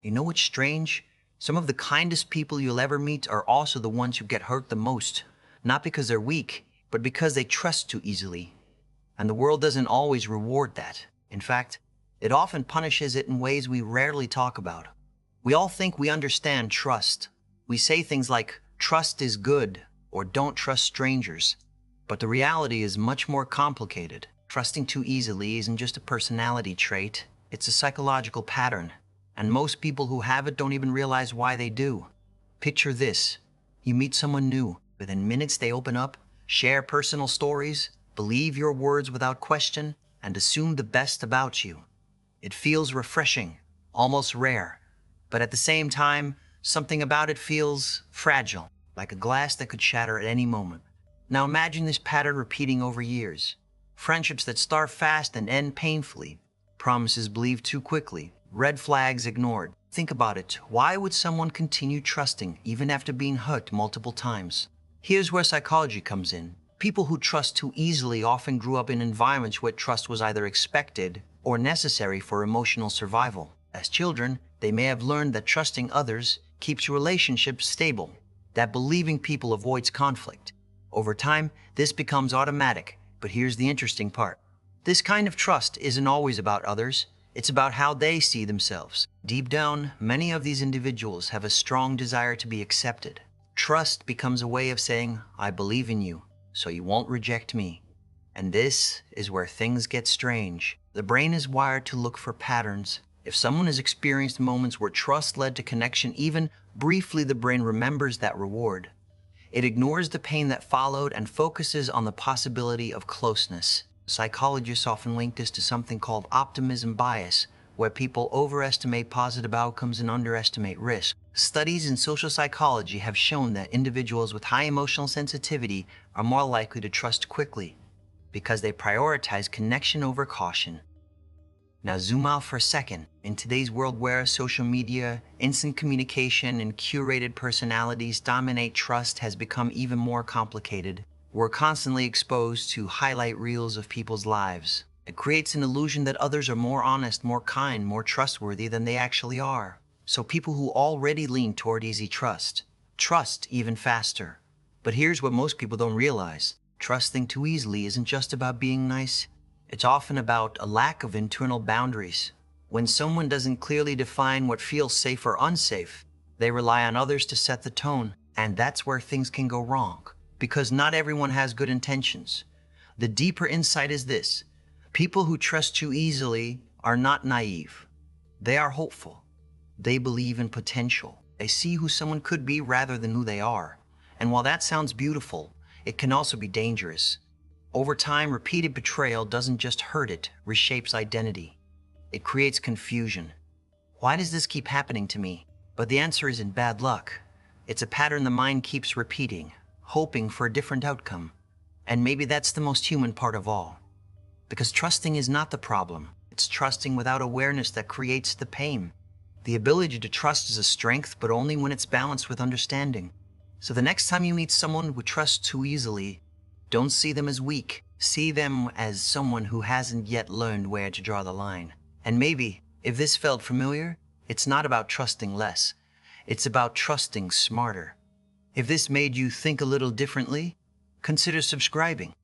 You know what's strange? Some of the kindest people you'll ever meet are also the ones who get hurt the most. Not because they're weak, but because they trust too easily. And the world doesn't always reward that. In fact, it often punishes it in ways we rarely talk about. We all think we understand trust. We say things like, trust is good, or don't trust strangers. But the reality is much more complicated. Trusting too easily isn't just a personality trait, it's a psychological pattern. And most people who have it don't even realize why they do. Picture this. You meet someone new. Within minutes they open up, share personal stories, believe your words without question, and assume the best about you. It feels refreshing, almost rare. But at the same time, something about it feels fragile, like a glass that could shatter at any moment. Now imagine this pattern repeating over years. Friendships that start fast and end painfully. Promises believed too quickly. Red flags ignored. Think about it. Why would someone continue trusting even after being hurt multiple times? Here's where psychology comes in. People who trust too easily often grew up in environments where trust was either expected or necessary for emotional survival. As children, they may have learned that trusting others keeps relationships stable, that believing people avoids conflict. Over time, this becomes automatic, but here's the interesting part. This kind of trust isn't always about others. It's about how they see themselves. Deep down, many of these individuals have a strong desire to be accepted. Trust becomes a way of saying, I believe in you, so you won't reject me. And this is where things get strange. The brain is wired to look for patterns. If someone has experienced moments where trust led to connection, even briefly, the brain remembers that reward. It ignores the pain that followed and focuses on the possibility of closeness. Psychologists often link this to something called optimism bias, where people overestimate positive outcomes and underestimate risk. Studies in social psychology have shown that individuals with high emotional sensitivity are more likely to trust quickly because they prioritize connection over caution. Now zoom out for a second. In today's world where social media, instant communication, and curated personalities dominate, trust has become even more complicated. We're constantly exposed to highlight reels of people's lives. It creates an illusion that others are more honest, more kind, more trustworthy than they actually are. So people who already lean toward easy trust even faster. But here's what most people don't realize. Trusting too easily isn't just about being nice. It's often about a lack of internal boundaries. When someone doesn't clearly define what feels safe or unsafe, they rely on others to set the tone. And that's where things can go wrong. Because not everyone has good intentions. The deeper insight is this. People who trust too easily are not naive. They are hopeful. They believe in potential. They see who someone could be rather than who they are. And while that sounds beautiful, it can also be dangerous. Over time, repeated betrayal doesn't just hurt, it reshapes identity. It creates confusion. Why does this keep happening to me? But the answer isn't bad luck. It's a pattern the mind keeps repeating, hoping for a different outcome. And maybe that's the most human part of all. Because trusting is not the problem. It's trusting without awareness that creates the pain. The ability to trust is a strength, but only when it's balanced with understanding. So the next time you meet someone who trusts too easily, don't see them as weak. See them as someone who hasn't yet learned where to draw the line. And maybe, if this felt familiar, it's not about trusting less. It's about trusting smarter. If this made you think a little differently, consider subscribing.